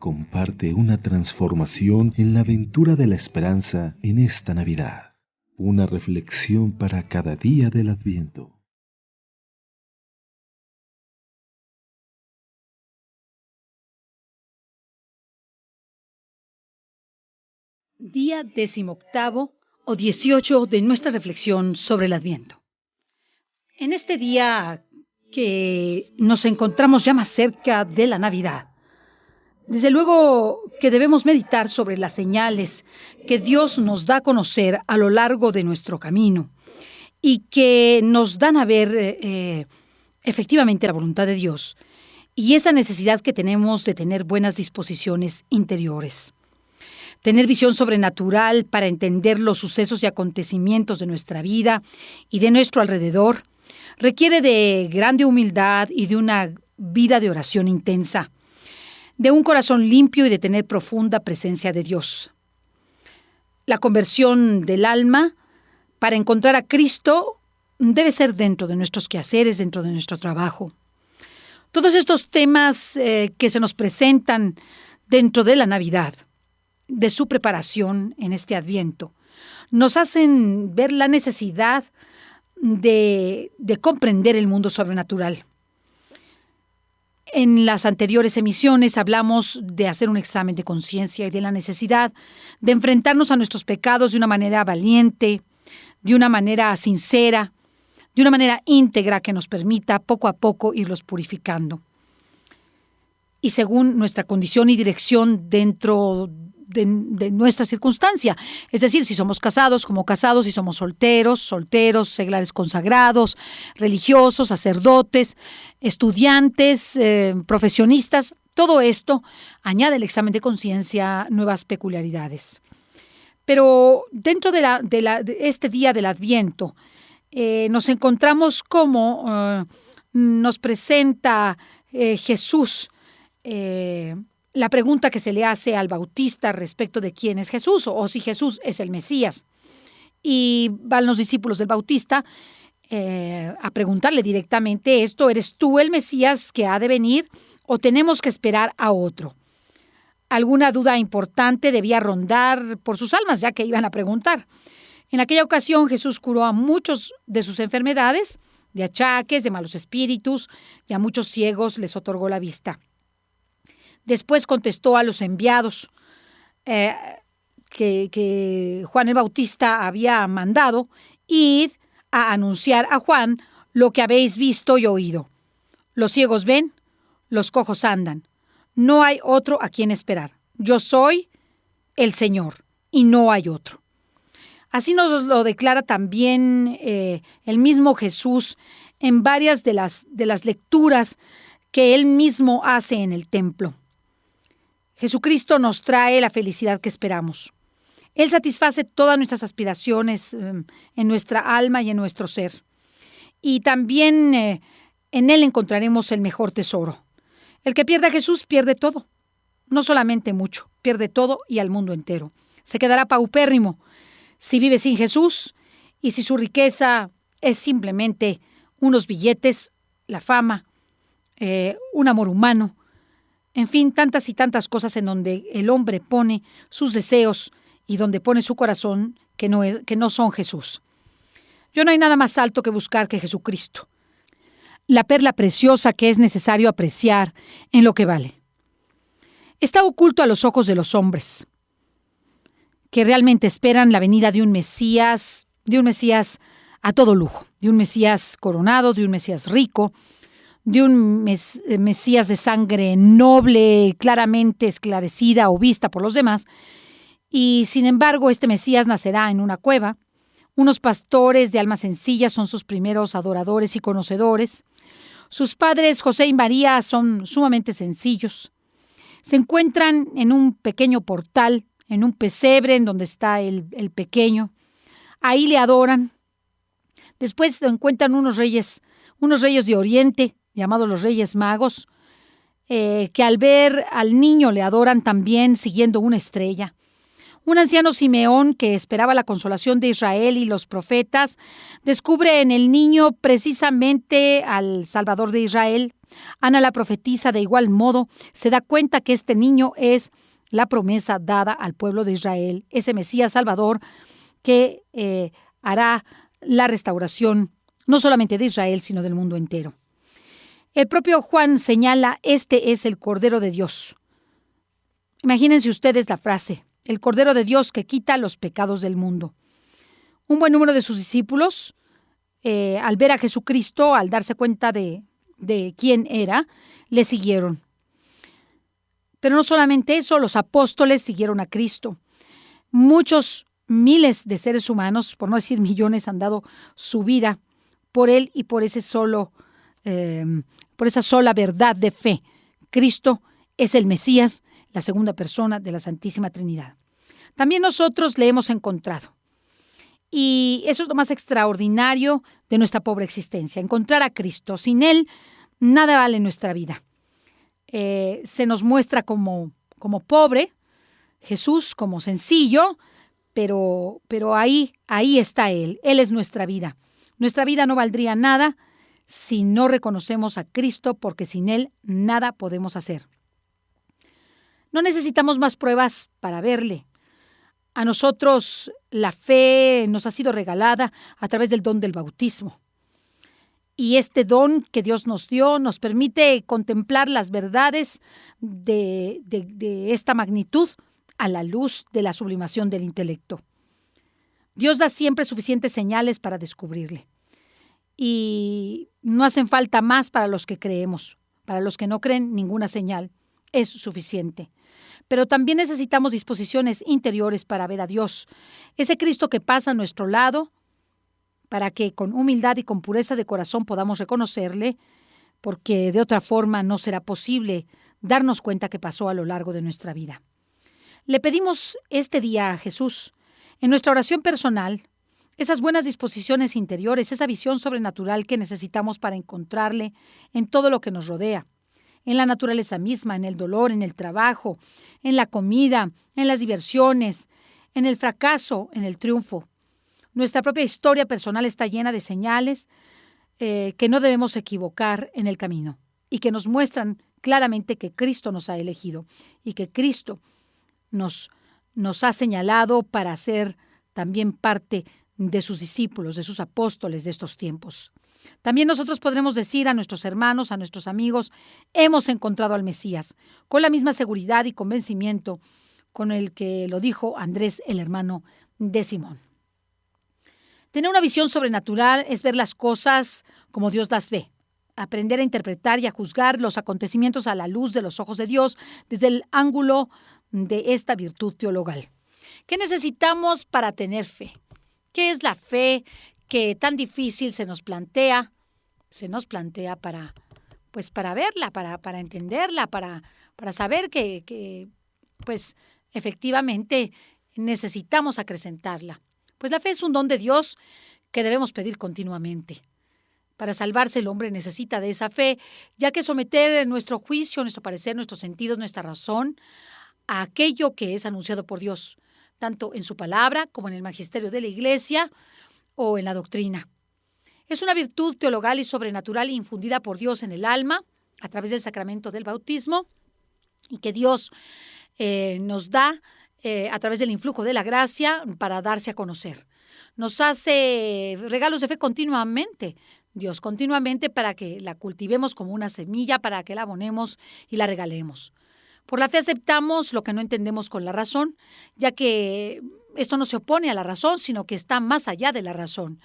comparte una transformación en la aventura de la esperanza en esta Navidad. Una reflexión para cada día del Adviento. Día 18 o 18 de nuestra reflexión sobre el Adviento. En este día que nos encontramos ya más cerca de la Navidad, desde luego que debemos meditar sobre las señales que Dios nos da a conocer a lo largo de nuestro camino y que nos dan a ver efectivamente la voluntad de Dios y esa necesidad que tenemos de tener buenas disposiciones interiores. Tener visión sobrenatural para entender los sucesos y acontecimientos de nuestra vida y de nuestro alrededor requiere de grande humildad y de una vida de oración intensa, de un corazón limpio y de tener profunda presencia de Dios. La conversión del alma para encontrar a Cristo debe ser dentro de nuestros quehaceres, dentro de nuestro trabajo. Todos estos temas que se nos presentan dentro de la Navidad, de su preparación en este Adviento, nos hacen ver la necesidad de comprender el mundo sobrenatural. En las anteriores emisiones hablamos de hacer un examen de conciencia y de la necesidad de enfrentarnos a nuestros pecados de una manera valiente, de una manera sincera, de una manera íntegra que nos permita poco a poco irlos purificando. Y según nuestra condición y dirección dentro de nuestra circunstancia. Es decir, si somos casados, como casados, si somos solteros, seglares consagrados, religiosos, sacerdotes, estudiantes, profesionistas, todo esto añade al examen de conciencia nuevas peculiaridades. Pero dentro de este día del Adviento, nos encontramos como nos presenta Jesús la pregunta que se le hace al Bautista respecto de quién es Jesús o si Jesús es el Mesías. Y van los discípulos del Bautista a preguntarle directamente esto: ¿eres tú el Mesías que ha de venir o tenemos que esperar a otro? Alguna duda importante debía rondar por sus almas, ya que iban a preguntar. En aquella ocasión Jesús curó a muchos de sus enfermedades, de achaques, de malos espíritus, y a muchos ciegos les otorgó la vista. Después contestó a los enviados que Juan el Bautista había mandado: id a anunciar a Juan lo que habéis visto y oído. Los ciegos ven, los cojos andan. No hay otro a quien esperar. Yo soy el Señor y no hay otro. Así nos lo declara también el mismo Jesús en varias de las lecturas que él mismo hace en el templo. Jesucristo nos trae la felicidad que esperamos. Él satisface todas nuestras aspiraciones en nuestra alma y en nuestro ser. Y también en Él encontraremos el mejor tesoro. El que pierde a Jesús pierde todo. No solamente mucho, pierde todo y al mundo entero. Se quedará paupérrimo si vive sin Jesús y si su riqueza es simplemente unos billetes, la fama, un amor humano. En fin, tantas y tantas cosas en donde el hombre pone sus deseos y donde pone su corazón que no son Jesús. No hay nada más alto que buscar que Jesucristo, la perla preciosa que es necesario apreciar en lo que vale. Está oculto a los ojos de los hombres, que realmente esperan la venida de un Mesías a todo lujo, de un Mesías coronado, de un Mesías rico, de un Mesías de sangre noble, claramente esclarecida o vista por los demás. Y sin embargo, este Mesías nacerá en una cueva. Unos pastores de alma sencilla son sus primeros adoradores y conocedores. Sus padres, José y María, son sumamente sencillos. Se encuentran en un pequeño portal, en un pesebre en donde está el pequeño. Ahí le adoran. Después lo encuentran unos reyes de Oriente, llamados los Reyes Magos, que al ver al niño le adoran también siguiendo una estrella. Un anciano Simeón, que esperaba la consolación de Israel y los profetas, descubre en el niño precisamente al Salvador de Israel, Ana la profetisa de igual modo se da cuenta que este niño es la promesa dada al pueblo de Israel, ese Mesías Salvador que hará la restauración no solamente de Israel, sino del mundo entero. El propio Juan señala, este es el Cordero de Dios. Imagínense ustedes la frase, el Cordero de Dios que quita los pecados del mundo. Un buen número de sus discípulos, al ver a Jesucristo, al darse cuenta de quién era, le siguieron. Pero no solamente eso, los apóstoles siguieron a Cristo. Muchos miles de seres humanos, por no decir millones, han dado su vida por él y por esa sola verdad de fe. Cristo es el Mesías, la segunda persona de la Santísima Trinidad. También nosotros le hemos encontrado. Y eso es lo más extraordinario de nuestra pobre existencia, encontrar a Cristo. Sin Él, nada vale nuestra vida. Se nos muestra como pobre, Jesús como sencillo, pero ahí está Él. Él es nuestra vida. Nuestra vida no valdría nada si no reconocemos a Cristo, porque sin Él nada podemos hacer. No necesitamos más pruebas para verle. A nosotros la fe nos ha sido regalada a través del don del bautismo. Y este don que Dios nos dio nos permite contemplar las verdades de esta magnitud a la luz de la sublimación del intelecto. Dios da siempre suficientes señales para descubrirle. Y no hacen falta más para los que creemos. Para los que no creen, ninguna señal es suficiente. Pero también necesitamos disposiciones interiores para ver a Dios, ese Cristo que pasa a nuestro lado, para que con humildad y con pureza de corazón podamos reconocerle, porque de otra forma no será posible darnos cuenta que pasó a lo largo de nuestra vida. Le pedimos este día a Jesús, en nuestra oración personal, esas buenas disposiciones interiores, esa visión sobrenatural que necesitamos para encontrarle en todo lo que nos rodea, en la naturaleza misma, en el dolor, en el trabajo, en la comida, en las diversiones, en el fracaso, en el triunfo. Nuestra propia historia personal está llena de señales que no debemos equivocar en el camino y que nos muestran claramente que Cristo nos ha elegido y que Cristo nos ha señalado para ser también parte de sus discípulos, de sus apóstoles de estos tiempos. También nosotros podremos decir a nuestros hermanos, a nuestros amigos, hemos encontrado al Mesías, con la misma seguridad y convencimiento con el que lo dijo Andrés, el hermano de Simón. Tener una visión sobrenatural es ver las cosas como Dios las ve, aprender a interpretar y a juzgar los acontecimientos a la luz de los ojos de Dios desde el ángulo de esta virtud teologal. ¿Qué necesitamos para tener fe? ¿Qué es la fe que tan difícil se nos plantea para verla, para entenderla, para saber que efectivamente necesitamos acrecentarla? Pues la fe es un don de Dios que debemos pedir continuamente. Para salvarse el hombre necesita de esa fe, ya que someter nuestro juicio, nuestro parecer, nuestros sentidos, nuestra razón a aquello que es anunciado por Dios, tanto en su palabra como en el magisterio de la Iglesia o en la doctrina. Es una virtud teologal y sobrenatural infundida por Dios en el alma a través del sacramento del bautismo y que Dios nos da a través del influjo de la gracia para darse a conocer. Nos hace regalos de fe continuamente, Dios, continuamente para que la cultivemos como una semilla, para que la abonemos y la regalemos. Por la fe aceptamos lo que no entendemos con la razón, ya que esto no se opone a la razón, sino que está más allá de la razón.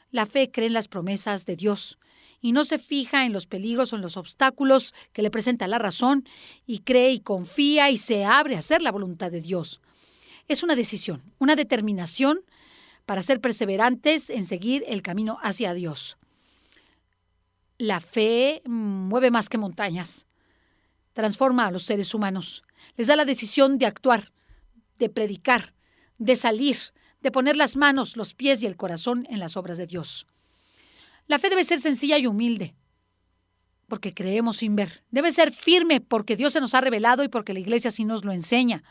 La fe cree en las promesas de Dios y no se fija en los peligros o en los obstáculos que le presenta la razón y cree y confía y se abre a hacer la voluntad de Dios. Es una decisión, una determinación para ser perseverantes en seguir el camino hacia Dios. La fe mueve más que montañas. Transforma a los seres humanos. Les da la decisión de actuar, de predicar, de salir, de poner las manos, los pies y el corazón en las obras de Dios. La fe debe ser sencilla y humilde, porque creemos sin ver. Debe ser firme, porque Dios se nos ha revelado y porque la Iglesia así nos lo enseña.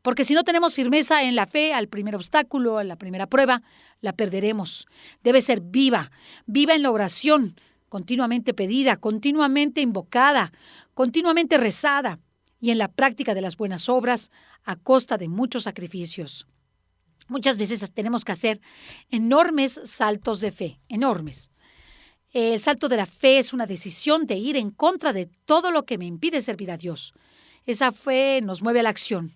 Porque si no tenemos firmeza en la fe, al primer obstáculo, a la primera prueba, la perderemos. Debe ser viva, viva en la oración, continuamente pedida, continuamente invocada, continuamente rezada y en la práctica de las buenas obras a costa de muchos sacrificios. Muchas veces tenemos que hacer enormes saltos de fe, enormes. El salto de la fe es una decisión de ir en contra de todo lo que me impide servir a Dios. Esa fe nos mueve a la acción.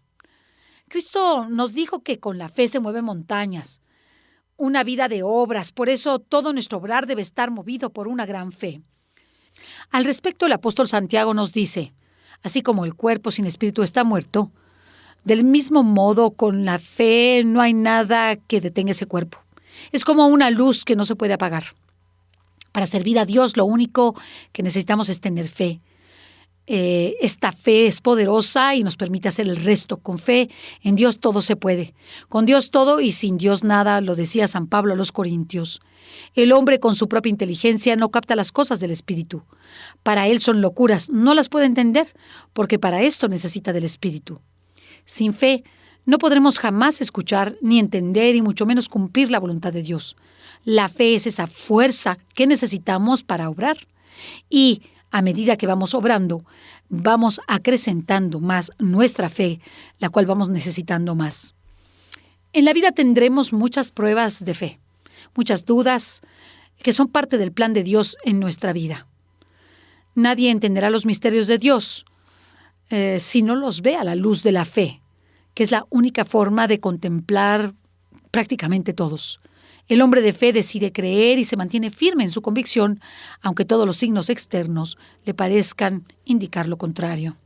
Cristo nos dijo que con la fe se mueven montañas, una vida de obras, por eso todo nuestro obrar debe estar movido por una gran fe. Al respecto, el apóstol Santiago nos dice, así como el cuerpo sin espíritu está muerto, del mismo modo con la fe no hay nada que detenga ese cuerpo. Es como una luz que no se puede apagar. Para servir a Dios lo único que necesitamos es tener fe. Esta fe es poderosa y nos permite hacer el resto. Con fe en Dios todo se puede. Con Dios todo y sin Dios nada, lo decía San Pablo a los Corintios. El hombre con su propia inteligencia no capta las cosas del Espíritu. Para él son locuras, no las puede entender, porque para esto necesita del Espíritu. Sin fe no podremos jamás escuchar ni entender y mucho menos cumplir la voluntad de Dios. La fe es esa fuerza que necesitamos para obrar. Y a medida que vamos obrando, vamos acrecentando más nuestra fe, la cual vamos necesitando más. En la vida tendremos muchas pruebas de fe, muchas dudas que son parte del plan de Dios en nuestra vida. Nadie entenderá los misterios de Dios si no los ve a la luz de la fe, que es la única forma de contemplar prácticamente todos. El hombre de fe decide creer y se mantiene firme en su convicción, aunque todos los signos externos le parezcan indicar lo contrario.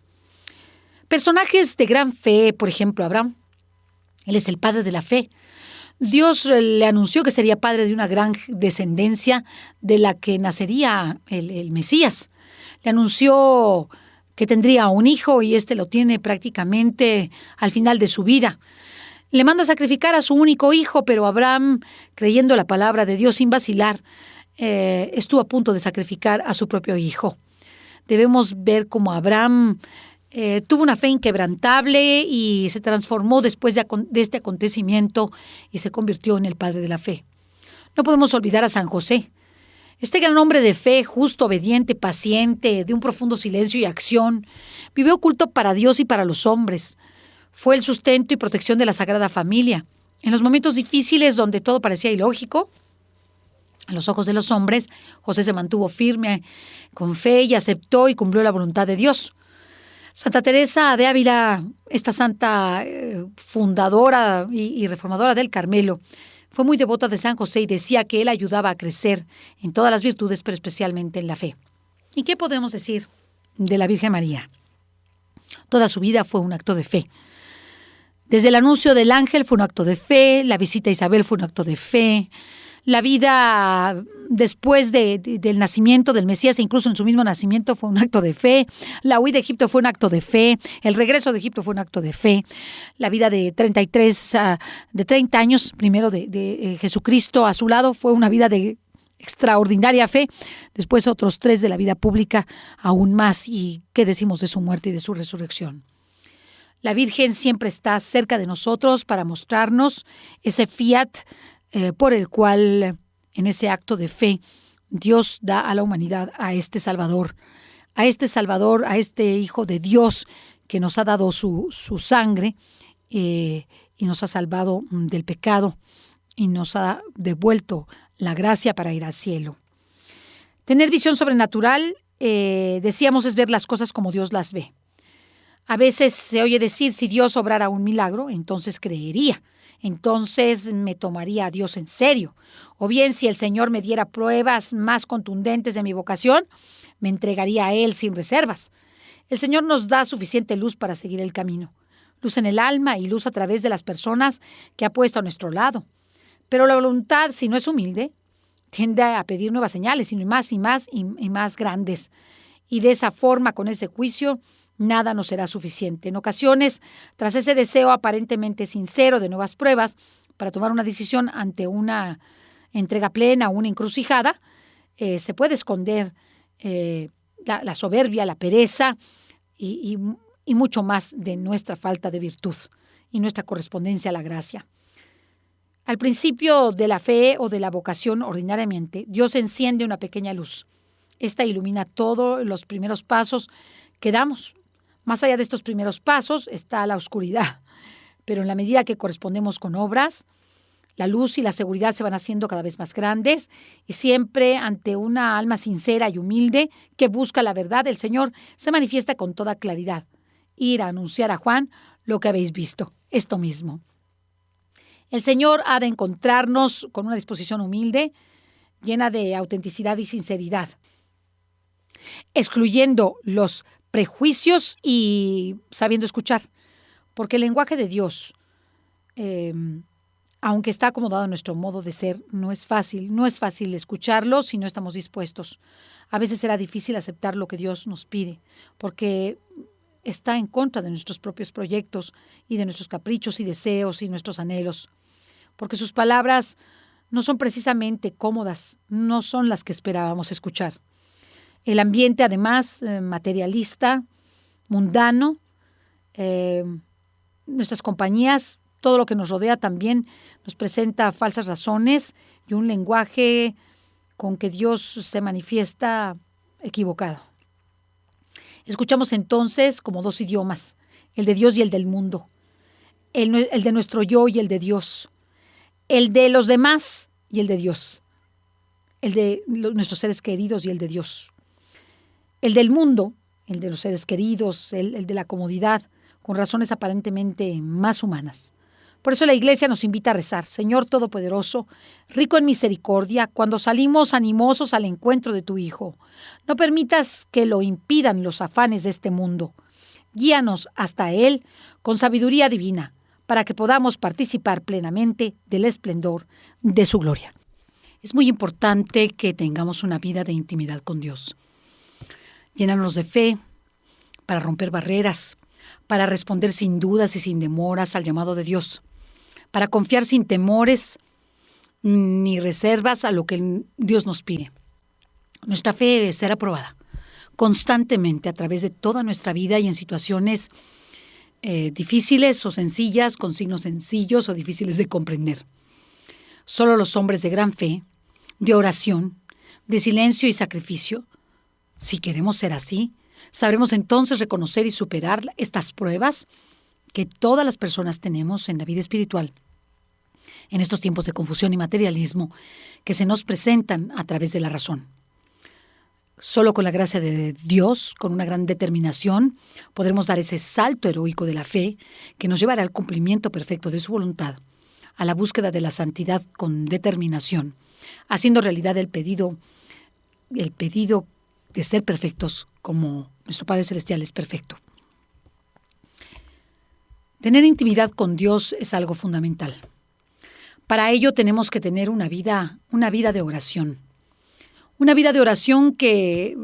Personajes de gran fe, por ejemplo, Abraham. Él es el padre de la fe. Dios le anunció que sería padre de una gran descendencia de la que nacería el Mesías. Le anunció que tendría un hijo y éste lo tiene prácticamente al final de su vida. Le manda a sacrificar a su único hijo, pero Abraham, creyendo la palabra de Dios sin vacilar, estuvo a punto de sacrificar a su propio hijo. Debemos ver cómo Abraham tuvo una fe inquebrantable y se transformó después de este acontecimiento y se convirtió en el padre de la fe. No podemos olvidar a San José. Este gran hombre de fe, justo, obediente, paciente, de un profundo silencio y acción, vivió oculto para Dios y para los hombres. Fue el sustento y protección de la Sagrada Familia. En los momentos difíciles donde todo parecía ilógico, a los ojos de los hombres, José se mantuvo firme, con fe y aceptó y cumplió la voluntad de Dios. Santa Teresa de Ávila, esta santa fundadora y reformadora del Carmelo, fue muy devota de San José y decía que él ayudaba a crecer en todas las virtudes, pero especialmente en la fe. ¿Y qué podemos decir de la Virgen María? Toda su vida fue un acto de fe. Desde el anuncio del ángel fue un acto de fe, la visita a Isabel fue un acto de fe, la vida después del nacimiento del Mesías e incluso en su mismo nacimiento fue un acto de fe, la huida de Egipto fue un acto de fe, el regreso de Egipto fue un acto de fe, la vida de 30 años primero de Jesucristo a su lado fue una vida de extraordinaria fe, después otros 3 de la vida pública aún más, y qué decimos de su muerte y de su resurrección. La Virgen siempre está cerca de nosotros para mostrarnos ese fiat por el cual, en ese acto de fe, Dios da a la humanidad a este Salvador, a este Hijo de Dios que nos ha dado su sangre y nos ha salvado del pecado y nos ha devuelto la gracia para ir al cielo. Tener visión sobrenatural, decíamos, es ver las cosas como Dios las ve. A veces se oye decir, si Dios obrara un milagro, entonces creería, entonces me tomaría a Dios en serio. O bien, si el Señor me diera pruebas más contundentes de mi vocación, me entregaría a Él sin reservas. El Señor nos da suficiente luz para seguir el camino. Luz en el alma y luz a través de las personas que ha puesto a nuestro lado. Pero la voluntad, si no es humilde, tiende a pedir nuevas señales, y más y más y más grandes. Y de esa forma, con ese juicio, nada nos será suficiente. En ocasiones, tras ese deseo aparentemente sincero de nuevas pruebas, para tomar una decisión ante una entrega plena, una encrucijada, se puede esconder la soberbia, la pereza y mucho más de nuestra falta de virtud y nuestra correspondencia a la gracia. Al principio de la fe o de la vocación, ordinariamente, Dios enciende una pequeña luz. Esta ilumina todos los primeros pasos que damos. Más allá de estos primeros pasos está la oscuridad, pero en la medida que correspondemos con obras, la luz y la seguridad se van haciendo cada vez más grandes y siempre ante una alma sincera y humilde que busca la verdad, el Señor se manifiesta con toda claridad. Ir a anunciar a Juan lo que habéis visto, esto mismo. El Señor ha de encontrarnos con una disposición humilde, llena de autenticidad y sinceridad, excluyendo los prejuicios y sabiendo escuchar, porque el lenguaje de Dios, aunque está acomodado en nuestro modo de ser, no es fácil escucharlo si no estamos dispuestos. A veces será difícil aceptar lo que Dios nos pide, porque está en contra de nuestros propios proyectos y de nuestros caprichos y deseos y nuestros anhelos, porque sus palabras no son precisamente cómodas, no son las que esperábamos escuchar. El ambiente, además, materialista, mundano, nuestras compañías, todo lo que nos rodea también nos presenta falsas razones y un lenguaje con que Dios se manifiesta equivocado. Escuchamos entonces como dos idiomas, el de Dios y el del mundo, el de nuestro yo y el de Dios, el de los demás y el de Dios, el de nuestros seres queridos y el de Dios. El del mundo, el de los seres queridos, el de la comodidad, con razones aparentemente más humanas. Por eso la Iglesia nos invita a rezar: Señor Todopoderoso, rico en misericordia, cuando salimos animosos al encuentro de tu Hijo, no permitas que lo impidan los afanes de este mundo. Guíanos hasta Él con sabiduría divina, para que podamos participar plenamente del esplendor de su gloria. Es muy importante que tengamos una vida de intimidad con Dios. Llenarnos de fe para romper barreras, para responder sin dudas y sin demoras al llamado de Dios, para confiar sin temores ni reservas a lo que Dios nos pide. Nuestra fe debe ser aprobada constantemente a través de toda nuestra vida y en situaciones difíciles o sencillas, con signos sencillos o difíciles de comprender. Solo los hombres de gran fe, de oración, de silencio y sacrificio, si queremos ser así, sabremos entonces reconocer y superar estas pruebas que todas las personas tenemos en la vida espiritual, en estos tiempos de confusión y materialismo que se nos presentan a través de la razón. Solo con la gracia de Dios, con una gran determinación, podremos dar ese salto heroico de la fe que nos llevará al cumplimiento perfecto de su voluntad, a la búsqueda de la santidad con determinación, haciendo realidad el pedido de ser perfectos como nuestro Padre Celestial es perfecto. Tener intimidad con Dios es algo fundamental. Para ello tenemos que tener una vida de oración. Una vida de oración que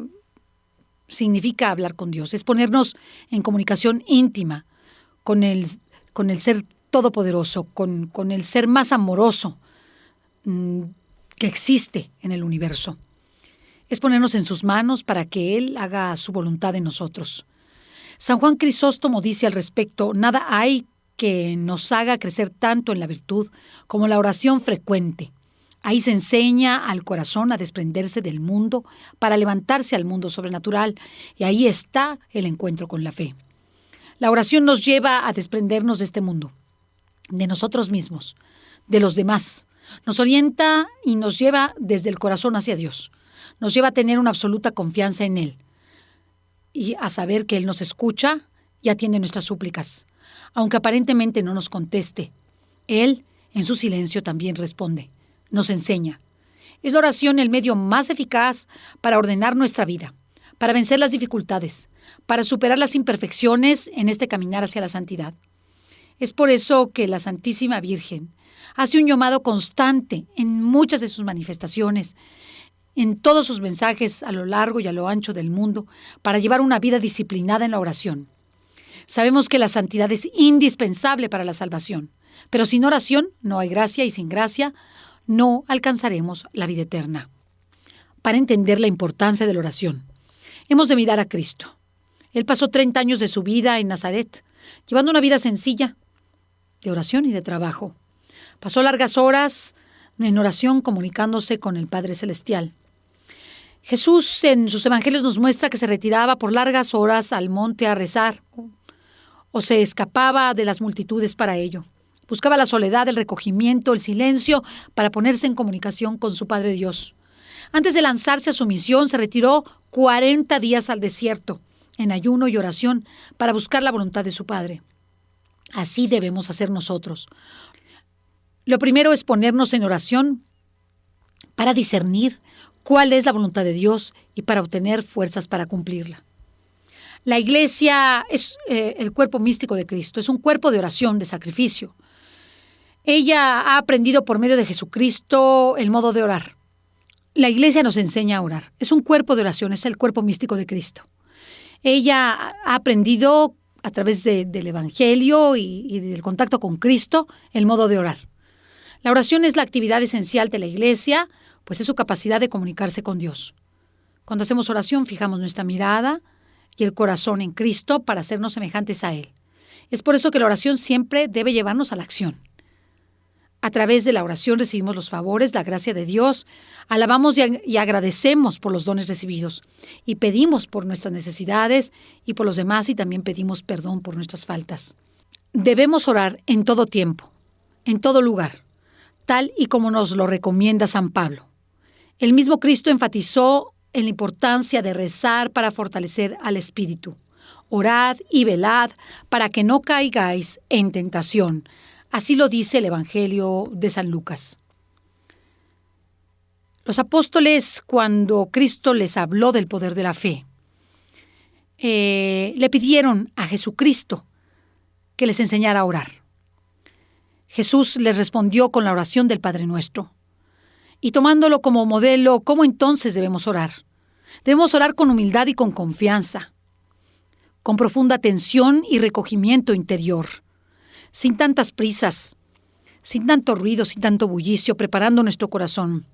significa hablar con Dios, es ponernos en comunicación íntima con el Ser Todopoderoso, con el Ser más amoroso que existe en el universo. Es ponernos en sus manos para que Él haga su voluntad en nosotros. San Juan Crisóstomo dice al respecto: nada hay que nos haga crecer tanto en la virtud como la oración frecuente. Ahí se enseña al corazón a desprenderse del mundo para levantarse al mundo sobrenatural, y ahí está el encuentro con la fe. La oración nos lleva a desprendernos de este mundo, de nosotros mismos, de los demás. Nos orienta y nos lleva desde el corazón hacia Dios. Nos lleva a tener una absoluta confianza en Él y a saber que Él nos escucha y atiende nuestras súplicas. Aunque aparentemente no nos conteste, Él en su silencio también responde, nos enseña. Es la oración el medio más eficaz para ordenar nuestra vida, para vencer las dificultades, para superar las imperfecciones en este caminar hacia la santidad. Es por eso que la Santísima Virgen hace un llamado constante en muchas de sus manifestaciones, en todos sus mensajes a lo largo y a lo ancho del mundo, para llevar una vida disciplinada en la oración. Sabemos que la santidad es indispensable para la salvación, pero sin oración no hay gracia y sin gracia no alcanzaremos la vida eterna. Para entender la importancia de la oración, hemos de mirar a Cristo. Él pasó 30 años de su vida en Nazaret, llevando una vida sencilla, de oración y de trabajo. Pasó largas horas en oración comunicándose con el Padre Celestial. Jesús en sus evangelios nos muestra que se retiraba por largas horas al monte a rezar o se escapaba de las multitudes para ello. Buscaba la soledad, el recogimiento, el silencio para ponerse en comunicación con su Padre Dios. Antes de lanzarse a su misión, se retiró 40 días al desierto, en ayuno y oración, para buscar la voluntad de su Padre. Así debemos hacer nosotros. Lo primero es ponernos en oración para discernir cuál es la voluntad de Dios y para obtener fuerzas para cumplirla. La Iglesia es el cuerpo místico de Cristo, es un cuerpo de oración, de sacrificio. Ella ha aprendido por medio de Jesucristo el modo de orar. La Iglesia nos enseña a orar. Es un cuerpo de oración, es el cuerpo místico de Cristo. Ella ha aprendido a través del Evangelio y del contacto con Cristo el modo de orar. La oración es la actividad esencial de la Iglesia, pues es su capacidad de comunicarse con Dios. Cuando hacemos oración, fijamos nuestra mirada y el corazón en Cristo para hacernos semejantes a Él. Es por eso que la oración siempre debe llevarnos a la acción. A través de la oración recibimos los favores, la gracia de Dios, alabamos y agradecemos por los dones recibidos y pedimos por nuestras necesidades y por los demás y también pedimos perdón por nuestras faltas. Debemos orar en todo tiempo, en todo lugar, tal y como nos lo recomienda San Pablo. El mismo Cristo enfatizó en la importancia de rezar para fortalecer al espíritu. Orad y velad para que no caigáis en tentación. Así lo dice el Evangelio de San Lucas. Los apóstoles, cuando Cristo les habló del poder de la fe, le pidieron a Jesucristo que les enseñara a orar. Jesús les respondió con la oración del Padre Nuestro. Y tomándolo como modelo, ¿cómo entonces debemos orar? Debemos orar con humildad y con confianza, con profunda atención y recogimiento interior, sin tantas prisas, sin tanto ruido, sin tanto bullicio, preparando nuestro corazón,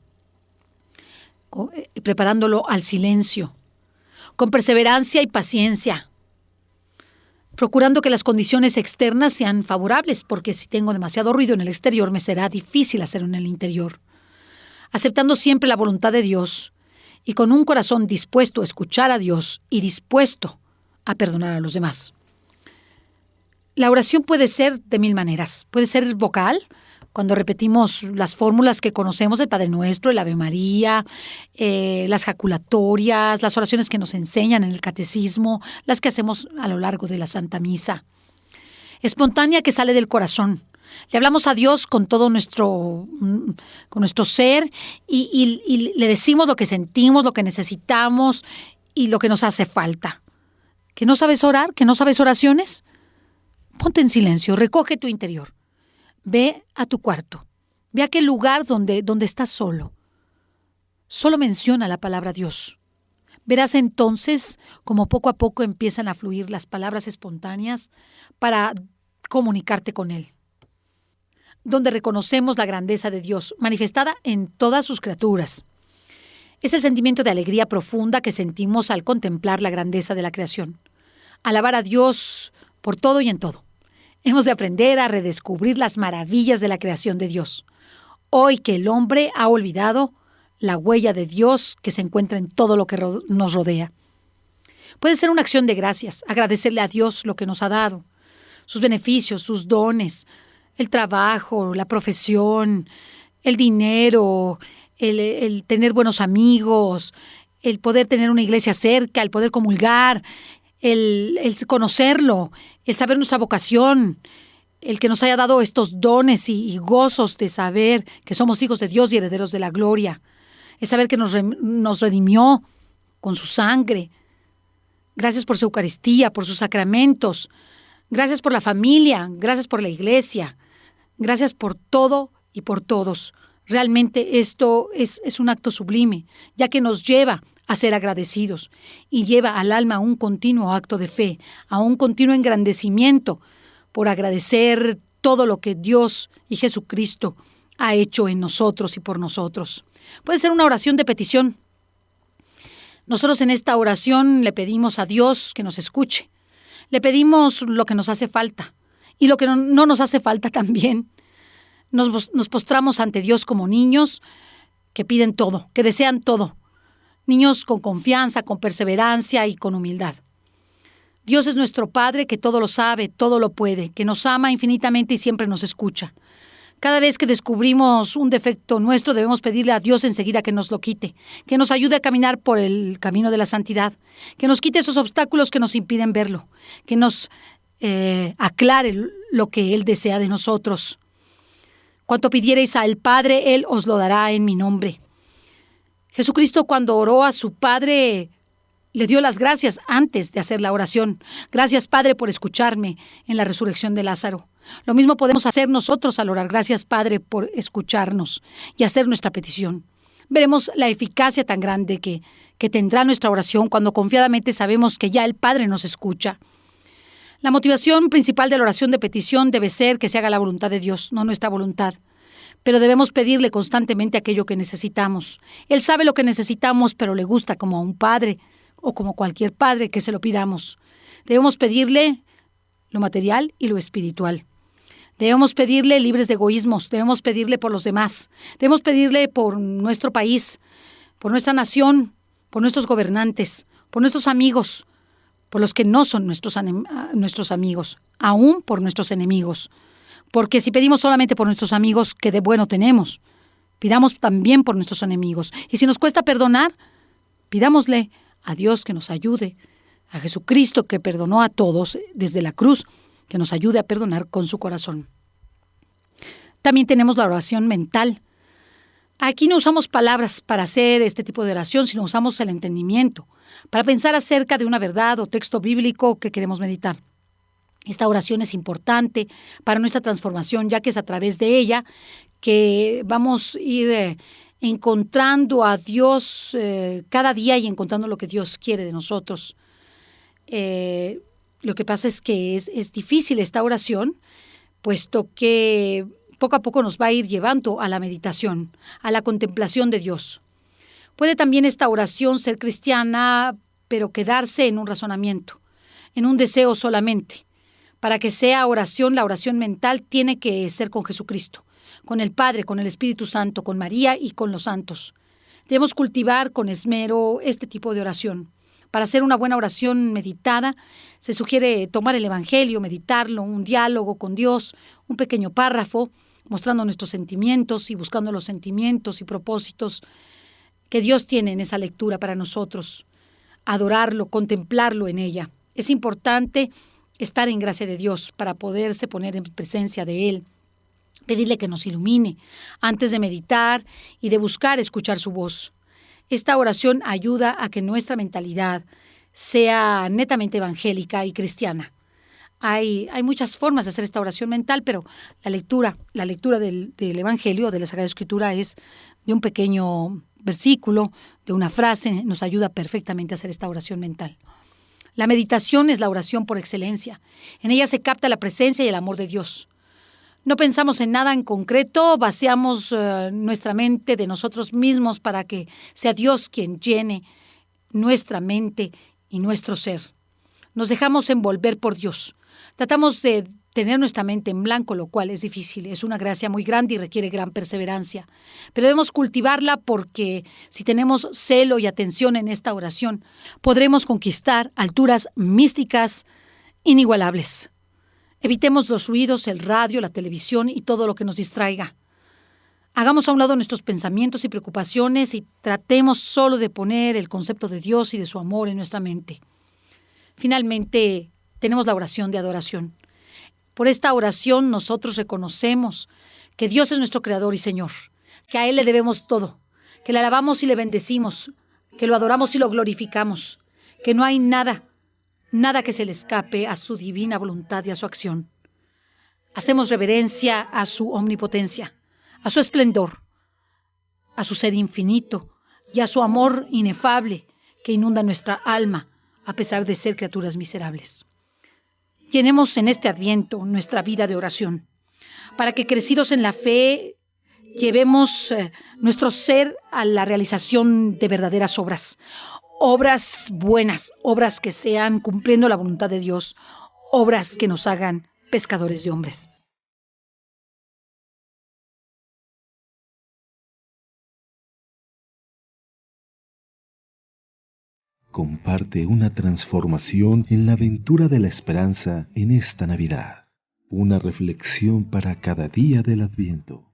preparándolo al silencio, con perseverancia y paciencia, procurando que las condiciones externas sean favorables, porque si tengo demasiado ruido en el exterior me será difícil hacerlo en el interior. Aceptando siempre la voluntad de Dios y con un corazón dispuesto a escuchar a Dios y dispuesto a perdonar a los demás. La oración puede ser de 1000 maneras. Puede ser vocal, cuando repetimos las fórmulas que conocemos del Padre Nuestro, el Ave María, las jaculatorias, las oraciones que nos enseñan en el catecismo, las que hacemos a lo largo de la Santa Misa. Espontánea, que sale del corazón. Le hablamos a Dios con todo nuestro ser y le decimos lo que sentimos, lo que necesitamos y lo que nos hace falta. ¿Que no sabes orar? ¿Que no sabes oraciones? Ponte en silencio, recoge tu interior. Ve a tu cuarto. Ve a aquel lugar donde estás solo. Solo menciona la palabra Dios. Verás entonces cómo poco a poco empiezan a fluir las palabras espontáneas para comunicarte con Él. Donde reconocemos la grandeza de Dios, manifestada en todas sus criaturas. Es el sentimiento de alegría profunda que sentimos al contemplar la grandeza de la creación. Alabar a Dios por todo y en todo. Hemos de aprender a redescubrir las maravillas de la creación de Dios. Hoy que el hombre ha olvidado la huella de Dios que se encuentra en todo lo que nos rodea. Puede ser una acción de gracias, agradecerle a Dios lo que nos ha dado, sus beneficios, sus dones, el trabajo, la profesión, el dinero, el tener buenos amigos, el poder tener una iglesia cerca, el poder comulgar, el conocerlo, el saber nuestra vocación, el que nos haya dado estos dones y gozos de saber que somos hijos de Dios y herederos de la gloria, el saber que nos redimió con su sangre. Gracias por su Eucaristía, por sus sacramentos, gracias por la familia, gracias por la iglesia, gracias por todo y por todos. Realmente esto es un acto sublime, ya que nos lleva a ser agradecidos y lleva al alma a un continuo acto de fe, a un continuo engrandecimiento por agradecer todo lo que Dios y Jesucristo ha hecho en nosotros y por nosotros. Puede ser una oración de petición. Nosotros en esta oración le pedimos a Dios que nos escuche. Le pedimos lo que nos hace falta y lo que no nos hace falta también. Nos postramos ante Dios como niños que piden todo, que desean todo. Niños con confianza, con perseverancia y con humildad. Dios es nuestro Padre que todo lo sabe, todo lo puede, que nos ama infinitamente y siempre nos escucha. Cada vez que descubrimos un defecto nuestro, debemos pedirle a Dios enseguida que nos lo quite, que nos ayude a caminar por el camino de la santidad, que nos quite esos obstáculos que nos impiden verlo, que nos aclare lo que Él desea de nosotros. Cuanto pidiereis al Padre, Él os lo dará en mi nombre. Jesucristo, cuando oró a su Padre, le dio las gracias antes de hacer la oración. Gracias, Padre, por escucharme en la resurrección de Lázaro. Lo mismo podemos hacer nosotros al orar. Gracias, Padre, por escucharnos y hacer nuestra petición. Veremos la eficacia tan grande que tendrá nuestra oración cuando confiadamente sabemos que ya el Padre nos escucha. La motivación principal de la oración de petición debe ser que se haga la voluntad de Dios, no nuestra voluntad. Pero debemos pedirle constantemente aquello que necesitamos. Él sabe lo que necesitamos, pero le gusta como a un padre o como cualquier padre que se lo pidamos. Debemos pedirle lo material y lo espiritual. Debemos pedirle libres de egoísmos, debemos pedirle por los demás, debemos pedirle por nuestro país, por nuestra nación, por nuestros gobernantes, por nuestros amigos, por los que no son nuestros amigos, aún por nuestros enemigos. Porque si pedimos solamente por nuestros amigos, ¿qué de bueno tenemos? Pidamos también por nuestros enemigos. Y si nos cuesta perdonar, pidámosle a Dios que nos ayude, a Jesucristo que perdonó a todos desde la cruz, que nos ayude a perdonar con su corazón. También tenemos la oración mental. Aquí no usamos palabras para hacer este tipo de oración, sino usamos el entendimiento, para pensar acerca de una verdad o texto bíblico que queremos meditar. Esta oración es importante para nuestra transformación, ya que es a través de ella que vamos a ir encontrando a Dios cada día y encontrando lo que Dios quiere de nosotros. Lo que pasa es que es difícil esta oración, puesto que poco a poco nos va a ir llevando a la meditación, a la contemplación de Dios. Puede también esta oración ser cristiana, pero quedarse en un razonamiento, en un deseo solamente. Para que sea oración, la oración mental tiene que ser con Jesucristo, con el Padre, con el Espíritu Santo, con María y con los santos. Debemos cultivar con esmero este tipo de oración. Para hacer una buena oración meditada, se sugiere tomar el Evangelio, meditarlo, un diálogo con Dios, un pequeño párrafo, mostrando nuestros sentimientos y buscando los sentimientos y propósitos que Dios tiene en esa lectura para nosotros. Adorarlo, contemplarlo en ella. Es importante estar en gracia de Dios para poderse poner en presencia de Él. Pedirle que nos ilumine antes de meditar y de buscar escuchar su voz. Esta oración ayuda a que nuestra mentalidad sea netamente evangélica y cristiana. Hay muchas formas de hacer esta oración mental, pero la lectura del Evangelio, de la Sagrada Escritura, es de un pequeño versículo, de una frase, nos ayuda perfectamente a hacer esta oración mental. La meditación es la oración por excelencia. En ella se capta la presencia y el amor de Dios. No pensamos en nada en concreto, vaciamos nuestra mente de nosotros mismos para que sea Dios quien llene nuestra mente y nuestro ser. Nos dejamos envolver por Dios. Tratamos de tener nuestra mente en blanco, lo cual es difícil. Es una gracia muy grande y requiere gran perseverancia. Pero debemos cultivarla porque si tenemos celo y atención en esta oración, podremos conquistar alturas místicas inigualables. Evitemos los ruidos, el radio, la televisión y todo lo que nos distraiga. Hagamos a un lado nuestros pensamientos y preocupaciones y tratemos solo de poner el concepto de Dios y de su amor en nuestra mente. Finalmente, tenemos la oración de adoración. Por esta oración nosotros reconocemos que Dios es nuestro Creador y Señor, que a Él le debemos todo, que le alabamos y le bendecimos, que lo adoramos y lo glorificamos, que no hay nada que se le escape a su divina voluntad y a su acción. Hacemos reverencia a su omnipotencia, a su esplendor, a su ser infinito y a su amor inefable que inunda nuestra alma a pesar de ser criaturas miserables. Llenemos en este Adviento nuestra vida de oración, para que crecidos en la fe llevemos nuestro ser a la realización de verdaderas obras buenas, obras que sean cumpliendo la voluntad de Dios, obras que nos hagan pescadores de hombres. comparte una transformación en la aventura de la esperanza en esta Navidad. Una reflexión para cada día del Adviento.